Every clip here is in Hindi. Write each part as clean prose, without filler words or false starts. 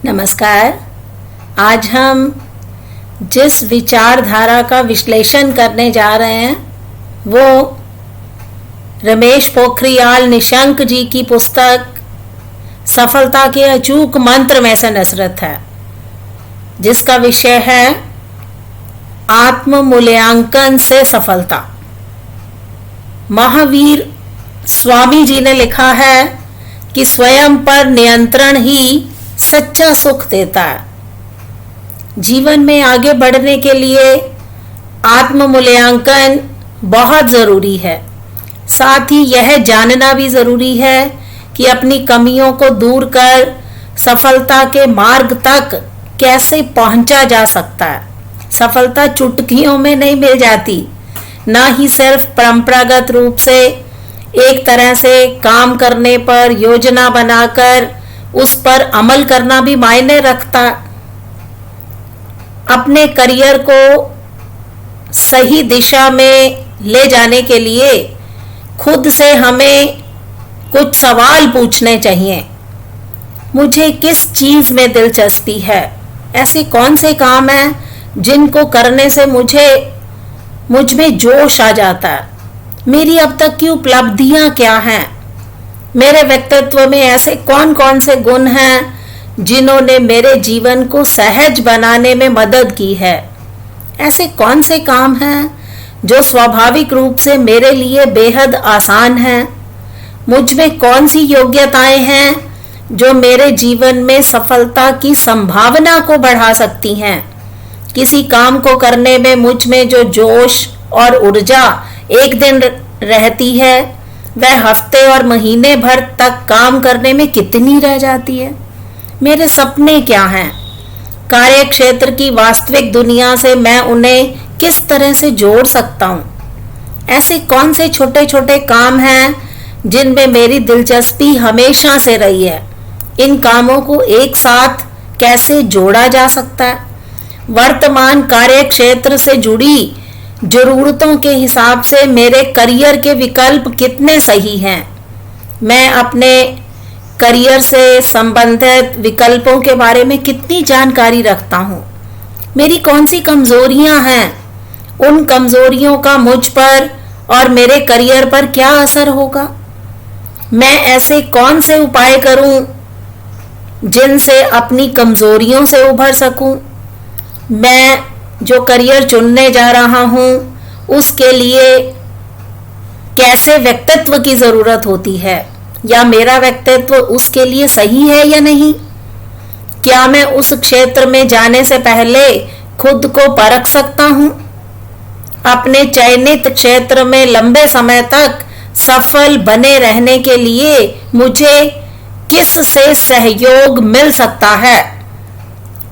नमस्कार। आज हम जिस विचारधारा का विश्लेषण करने जा रहे हैं वो रमेश पोखरियाल निशंक जी की पुस्तक सफलता के अचूक मंत्र में से नसरत है, जिसका विषय है आत्म मूल्यांकन से सफलता। महावीर स्वामी जी ने लिखा है कि स्वयं पर नियंत्रण ही सच्चा सुख देता है। जीवन में आगे बढ़ने के लिए आत्म मूल्यांकन बहुत ज़रूरी है। साथ ही यह जानना भी ज़रूरी है कि अपनी कमियों को दूर कर सफलता के मार्ग तक कैसे पहुंचा जा सकता है। सफलता चुटकियों में नहीं मिल जाती, ना ही सिर्फ परंपरागत रूप से एक तरह से काम करने पर योजना बनाकर उस पर अमल करना भी मायने रखता। अपने करियर को सही दिशा में ले जाने के लिए खुद से हमें कुछ सवाल पूछने चाहिए। मुझे किस चीज़ में दिलचस्पी है? ऐसे कौन से काम हैं जिनको करने से मुझ में जोश आ जाता है? मेरी अब तक की उपलब्धियां क्या हैं? मेरे व्यक्तित्व में ऐसे कौन कौन से गुण हैं जिन्होंने मेरे जीवन को सहज बनाने में मदद की है? ऐसे कौन से काम हैं जो स्वाभाविक रूप से मेरे लिए बेहद आसान हैं? मुझ में कौन सी योग्यताएं हैं जो मेरे जीवन में सफलता की संभावना को बढ़ा सकती हैं? किसी काम को करने में मुझ में जो जोश और ऊर्जा एक दिन रहती है, वह हफ्ते और महीने भर तक काम करने में कितनी रह जाती है? मेरे सपने क्या हैं? कार्य क्षेत्र की वास्तविक दुनिया से मैं उन्हें किस तरह से जोड़ सकता हूँ? ऐसे कौन से छोटे छोटे काम हैं जिनमें मेरी दिलचस्पी हमेशा से रही है? इन कामों को एक साथ कैसे जोड़ा जा सकता है? वर्तमान कार्य क्षेत्र से जुड़ी जरूरतों के हिसाब से मेरे करियर के विकल्प कितने सही हैं? मैं अपने करियर से संबंधित विकल्पों के बारे में कितनी जानकारी रखता हूँ? मेरी कौन सी कमजोरियां हैं? उन कमजोरियों का मुझ पर और मेरे करियर पर क्या असर होगा? मैं ऐसे कौन से उपाय करूं जिनसे अपनी कमजोरियों से उभर सकूं? मैं जो करियर चुनने जा रहा हूं उसके लिए कैसे व्यक्तित्व की जरूरत होती है, या मेरा व्यक्तित्व उसके लिए सही है या नहीं? क्या मैं उस क्षेत्र में जाने से पहले खुद को परख सकता हूं? अपने चयनित क्षेत्र में लंबे समय तक सफल बने रहने के लिए मुझे किस से सहयोग मिल सकता है?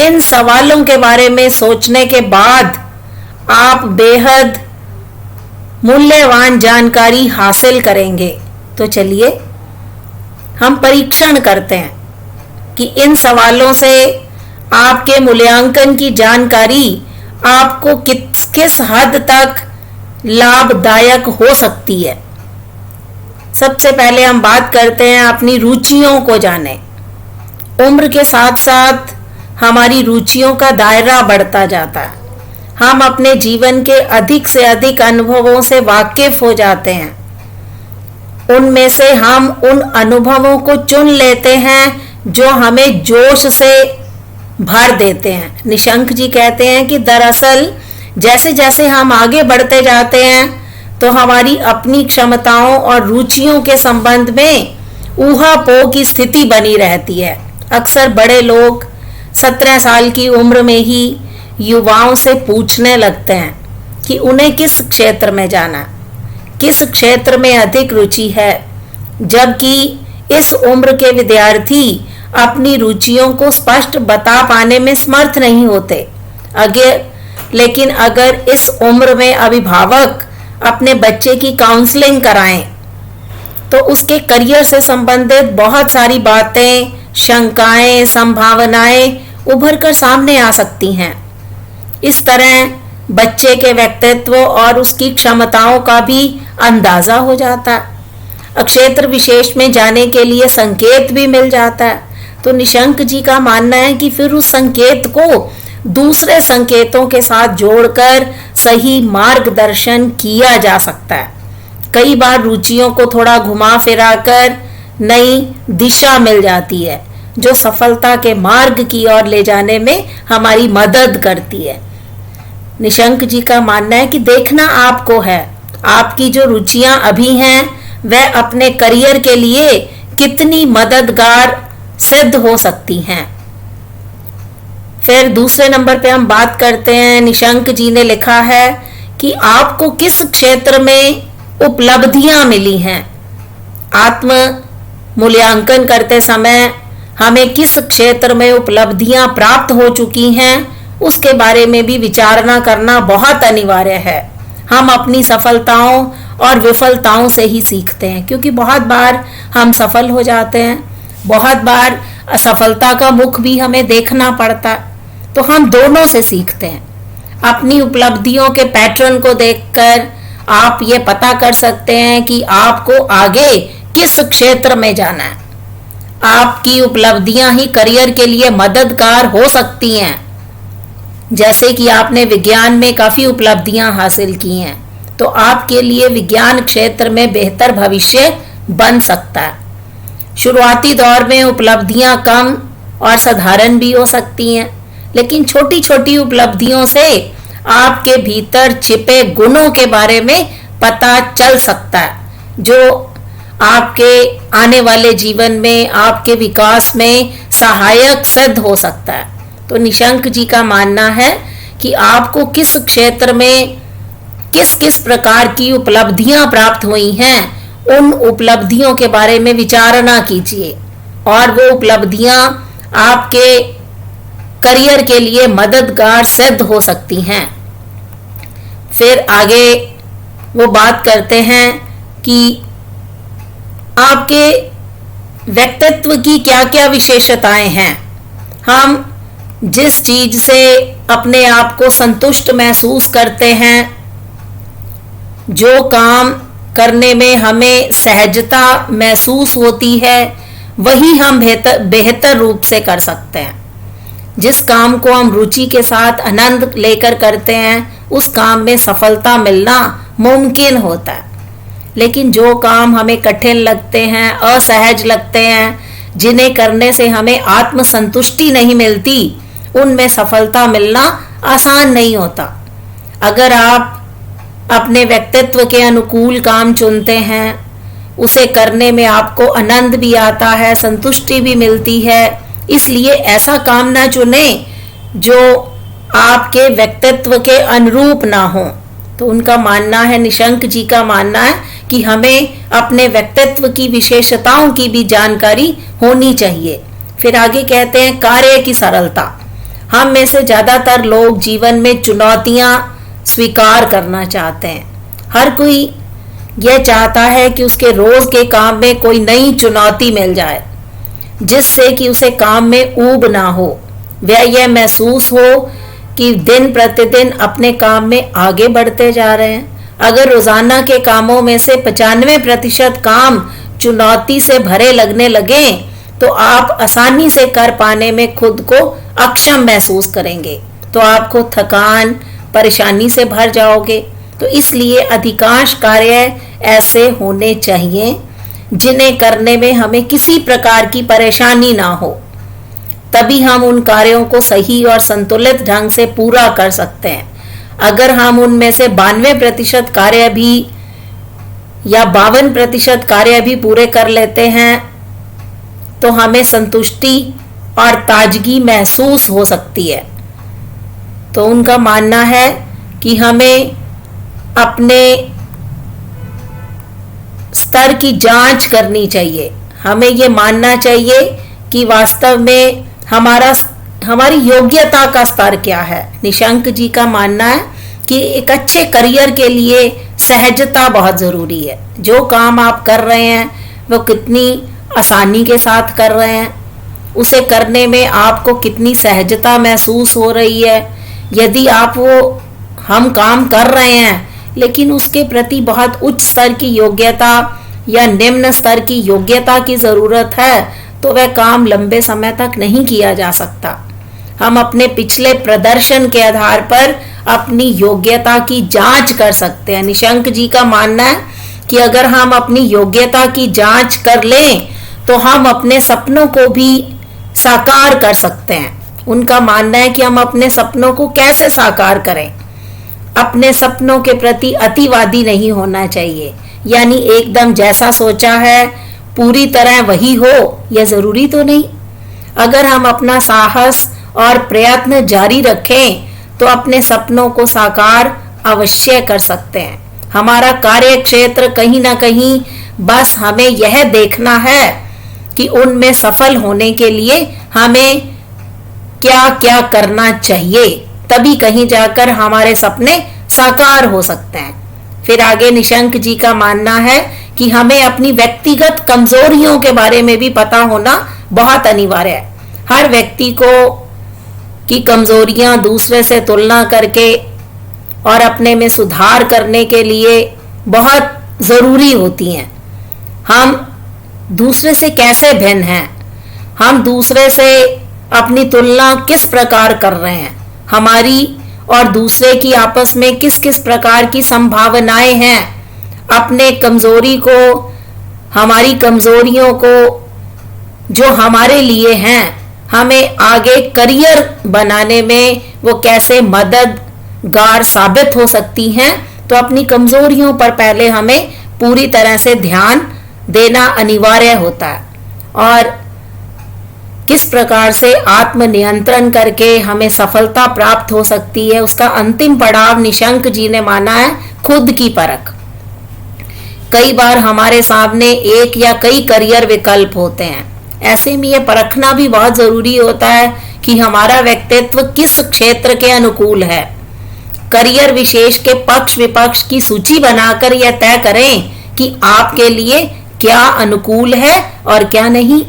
इन सवालों के बारे में सोचने के बाद आप बेहद मूल्यवान जानकारी हासिल करेंगे। तो चलिए हम परीक्षण करते हैं कि इन सवालों से आपके मूल्यांकन की जानकारी आपको किस हद तक लाभदायक हो सकती है। सबसे पहले हम बात करते हैं अपनी रुचियों को जाने। उम्र के साथ साथ हमारी रुचियों का दायरा बढ़ता जाता है। हम अपने जीवन के अधिक से अधिक अनुभवों से वाकिफ हो जाते हैं। उनमें से हम उन अनुभवों को चुन लेते हैं जो हमें जोश से भर देते हैं। निशंक जी कहते हैं कि दरअसल जैसे जैसे हम आगे बढ़ते जाते हैं तो हमारी अपनी क्षमताओं और रुचियों के संबंध में ऊहापोह की स्थिति बनी रहती है। अक्सर बड़े लोग 17 साल की उम्र में ही युवाओं से पूछने लगते हैं कि उन्हें किस क्षेत्र में जाना, किस क्षेत्र में अधिक रुचि है, जबकि इस उम्र के विद्यार्थी अपनी रुचियों को स्पष्ट बता पाने में समर्थ नहीं होते। लेकिन अगर इस उम्र में अभिभावक अपने बच्चे की काउंसलिंग कराएं तो उसके करियर से संबंधित बहुत सारी बातें, शंकाएं, संभावनाएं उभर कर सामने आ सकती हैं। इस तरह बच्चे के व्यक्तित्व और उसकी क्षमताओं का भी अंदाजा हो जाता है। क्षेत्र विशेष में जाने के लिए संकेत भी मिल जाता है। तो निशंक जी का मानना है कि फिर उस संकेत को दूसरे संकेतों के साथ जोड़कर सही मार्गदर्शन किया जा सकता है। कई बार रुचियों को थोड़ा घुमा फिरा कर नई दिशा मिल जाती है, जो सफलता के मार्ग की ओर ले जाने में हमारी मदद करती है। निशंक जी का मानना है कि देखना आपको है, आपकी जो रुचियां अभी हैं वह अपने करियर के लिए कितनी मददगार सिद्ध हो सकती हैं। फिर दूसरे नंबर पे हम बात करते हैं। निशंक जी ने लिखा है कि आपको किस क्षेत्र में उपलब्धियां मिली हैं। आत्म मूल्यांकन करते समय हमें किस क्षेत्र में उपलब्धियां प्राप्त हो चुकी हैं उसके बारे में भी विचारना करना बहुत अनिवार्य है। हम अपनी सफलताओं और विफलताओं से ही सीखते हैं, क्योंकि बहुत बार हम सफल हो जाते हैं, बहुत बार असफलता का मुख भी हमें देखना पड़ता है, तो हम दोनों से सीखते हैं। अपनी उपलब्धियों के पैटर्न को देखकर आप ये पता कर सकते हैं कि आपको आगे किस क्षेत्र में जाना है। आपकी उपलब्धियां ही करियर के लिए मददगार हो सकती हैं। जैसे कि आपने विज्ञान में काफी उपलब्धियां हासिल की हैं, तो आपके लिए विज्ञान क्षेत्र में बेहतर भविष्य बन सकता है। शुरुआती दौर में उपलब्धियां कम और साधारण भी हो सकती हैं, लेकिन छोटी छोटी उपलब्धियों से आपके भीतर छिपे गुणों के बारे में पता चल सकता है, जो आपके आने वाले जीवन में आपके विकास में सहायक सिद्ध हो सकता है। तो निशंक जी का मानना है कि आपको किस क्षेत्र में किस किस प्रकार की उपलब्धियां प्राप्त हुई हैं, उन उपलब्धियों के बारे में विचारणा कीजिए और वो उपलब्धियां आपके करियर के लिए मददगार सिद्ध हो सकती हैं। फिर आगे वो बात करते हैं कि आपके व्यक्तित्व की क्या क्या विशेषताएं हैं। हम जिस चीज से अपने आप को संतुष्ट महसूस करते हैं, जो काम करने में हमें सहजता महसूस होती है, वही हम बेहतर रूप से कर सकते हैं। जिस काम को हम रुचि के साथ आनंद लेकर करते हैं, उस काम में सफलता मिलना मुमकिन होता है। लेकिन जो काम हमें कठिन लगते हैं, असहज लगते हैं, जिन्हें करने से हमें आत्मसंतुष्टि नहीं मिलती, उनमें सफलता मिलना आसान नहीं होता। अगर आप अपने व्यक्तित्व के अनुकूल काम चुनते हैं, उसे करने में आपको आनंद भी आता है, संतुष्टि भी मिलती है, इसलिए ऐसा काम ना चुने जो आपके व्यक्तित्व के अनुरूप ना हो। तो उनका मानना है, निशंक जी का मानना है कि हमें अपने व्यक्तित्व की विशेषताओं की भी जानकारी होनी चाहिए। फिर आगे कहते हैं कार्य की सरलता। हम में से ज्यादातर लोग जीवन में चुनौतियां स्वीकार करना चाहते हैं। हर कोई यह चाहता है कि उसके रोज के काम में कोई नई चुनौती मिल जाए, जिससे कि उसे काम में ऊब ना हो, वह यह महसूस हो कि दिन प्रतिदिन अपने काम में आगे बढ़ते जा रहे हैं। अगर रोजाना के कामों में से 95% काम चुनौती से भरे लगने लगे, तो आप आसानी से कर पाने में खुद को अक्षम महसूस करेंगे, तो आपको थकान, परेशानी से भर जाओगे। तो इसलिए अधिकांश कार्य ऐसे होने चाहिए जिन्हें करने में हमें किसी प्रकार की परेशानी ना हो, तभी हम उन कार्यों को सही और संतुलित ढंग से पूरा कर सकते हैं। अगर हम उनमें से 92% कार्य भी या 52% कार्य भी पूरे कर लेते हैं, तो हमें संतुष्टि और ताजगी महसूस हो सकती है। तो उनका मानना है कि हमें अपने स्तर की जांच करनी चाहिए। हमें ये मानना चाहिए कि वास्तव में हमारी योग्यता का स्तर क्या है। निशंक जी का मानना है कि एक अच्छे करियर के लिए सहजता बहुत जरूरी है। जो काम आप कर रहे हैं वो कितनी आसानी के साथ कर रहे हैं, उसे करने में आपको कितनी सहजता महसूस हो रही है। यदि आप हम काम कर रहे हैं लेकिन उसके प्रति बहुत उच्च स्तर की योग्यता या निम्न स्तर की योग्यता की जरूरत है, तो वह काम लंबे समय तक नहीं किया जा सकता। हम अपने पिछले प्रदर्शन के आधार पर अपनी योग्यता की जांच कर सकते हैं। निशंक जी का मानना है कि अगर हम अपनी योग्यता की जांच कर लें तो हम अपने सपनों को भी साकार कर सकते हैं। उनका मानना है कि हम अपने सपनों को कैसे साकार करें। अपने सपनों के प्रति अतिवादी नहीं होना चाहिए, यानी एकदम जैसा सोचा है पूरी तरह वही हो, यह जरूरी तो नहीं। अगर हम अपना साहस और प्रयत्न जारी रखें तो अपने सपनों को साकार अवश्य कर सकते हैं। हमारा कार्य क्षेत्र कहीं ना कहीं बस हमें यह देखना है कि उनमें सफल होने के लिए हमें क्या क्या करना चाहिए, तभी कहीं जाकर हमारे सपने साकार हो सकते हैं। फिर आगे निशंक जी का मानना है कि हमें अपनी व्यक्तिगत कमजोरियों के बारे में भी पता होना बहुत अनिवार्य है। हर व्यक्ति को की कमजोरियां दूसरे से तुलना करके और अपने में सुधार करने के लिए बहुत जरूरी होती हैं। हम दूसरे से कैसे भिन्न हैं, हम दूसरे से अपनी तुलना किस प्रकार कर रहे हैं, हमारी और दूसरे की आपस में किस किस प्रकार की संभावनाएं हैं। अपने कमजोरी को, हमारी कमजोरियों को जो हमारे लिए हैं, हमें आगे करियर बनाने में वो कैसे मददगार साबित हो सकती हैं। तो अपनी कमजोरियों पर पहले हमें पूरी तरह से ध्यान देना अनिवार्य होता है और किस प्रकार से आत्मनियंत्रण करके हमें सफलता प्राप्त हो सकती है, उसका अंतिम पड़ाव निशंक जी ने माना है खुद की परख। कई बार हमारे सामने एक या कई करियर विकल्प होते हैं। ऐसे में यह परखना भी बहुत जरूरी होता है कि हमारा व्यक्तित्व किस क्षेत्र के अनुकूल है। करियर विशेष के पक्ष विपक्ष की सूची बनाकर यह तय करें कि आपके लिए क्या अनुकूल है और क्या नहीं।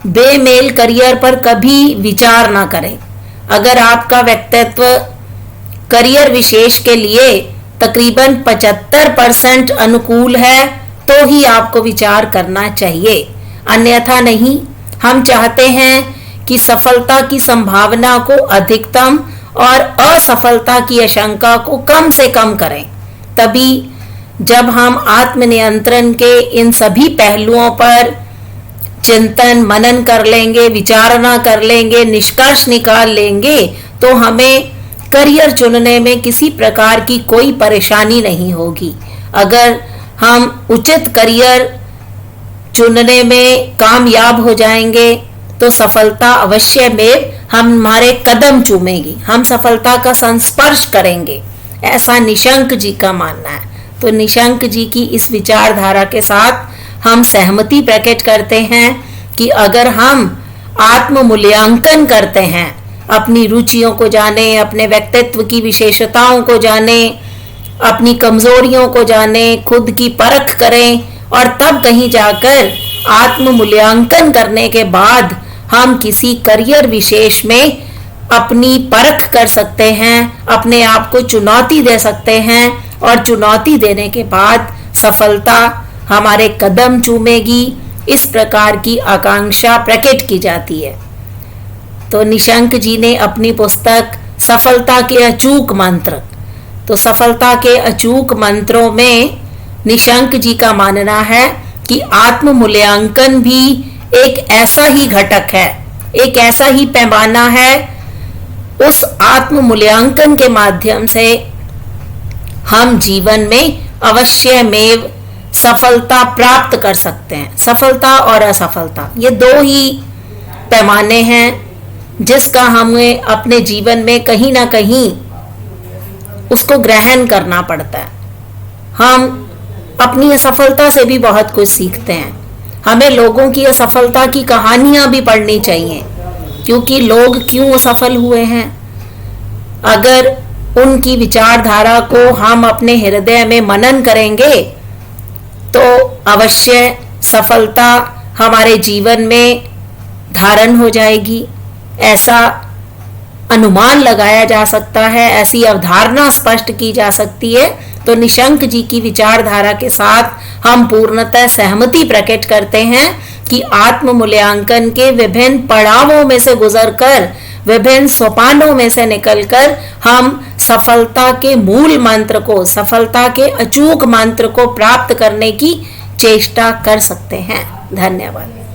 बेमेल करियर पर कभी विचार ना करें। अगर आपका व्यक्तित्व करियर विशेष के लिए तकरीबन 75% अनुकूल है तो ही आपको विचार करना चाहिए, अन्यथा नहीं। हम चाहते हैं कि सफलता की संभावना को अधिकतम और असफलता की आशंका को कम से कम करें। तभी जब हम आत्मनियंत्रण के इन सभी पहलुओं पर चिंतन मनन कर लेंगे, विचारणा कर लेंगे, निष्कर्ष निकाल लेंगे, तो हमें करियर चुनने में किसी प्रकार की कोई परेशानी नहीं होगी। अगर हम उचित करियर चुनने में कामयाब हो जाएंगे तो सफलता अवश्य में हमारे कदम चूमेगी, हम सफलता का संस्पर्श करेंगे, ऐसा निशंक जी का मानना है। तो निशंक जी की इस विचारधारा के साथ हम सहमति प्रकट करते हैं कि अगर हम आत्म मूल्यांकन करते हैं, अपनी रुचियों को जाने, अपने व्यक्तित्व की विशेषताओं को जाने, अपनी कमजोरियों को जाने, खुद की परख करें और तब कहीं जाकर आत्म मूल्यांकन करने के बाद हम किसी करियर विशेष में अपनी परख कर सकते हैं, अपने आप को चुनौती दे सकते हैं और चुनौती देने के बाद सफलता हमारे कदम चूमेगी, इस प्रकार की आकांक्षा प्रकट की जाती है। तो निशंक जी ने अपनी पुस्तक सफलता के अचूक मंत्र, तो सफलता के अचूक मंत्रों में निशंक जी का मानना है कि आत्म मूल्यांकन भी एक ऐसा ही घटक है, एक ऐसा ही पैमाना है। उस आत्म मूल्यांकन के माध्यम से हम जीवन में अवश्य में सफलता प्राप्त कर सकते हैं। सफलता और असफलता ये दो ही पैमाने हैं जिसका हमें अपने जीवन में कहीं ना कहीं उसको ग्रहण करना पड़ता है। हम अपनी असफलता से भी बहुत कुछ सीखते हैं। हमें लोगों की असफलता की कहानियां भी पढ़नी चाहिए, क्योंकि लोग क्यों असफल हुए हैं। अगर उनकी विचारधारा को हम अपने हृदय में मनन करेंगे तो अवश्य सफलता हमारे जीवन में धारण हो जाएगी, ऐसा अनुमान लगाया जा सकता है, ऐसी अवधारणा स्पष्ट की जा सकती है। तो निशंक जी की विचारधारा के साथ हम पूर्णतः सहमति प्रकट करते हैं कि आत्म मूल्यांकन के विभिन्न पड़ावों में से गुजरकर, विभिन्न सोपानों में से निकलकर हम सफलता के मूल मंत्र को, सफलता के अचूक मंत्र को प्राप्त करने की चेष्टा कर सकते हैं। धन्यवाद।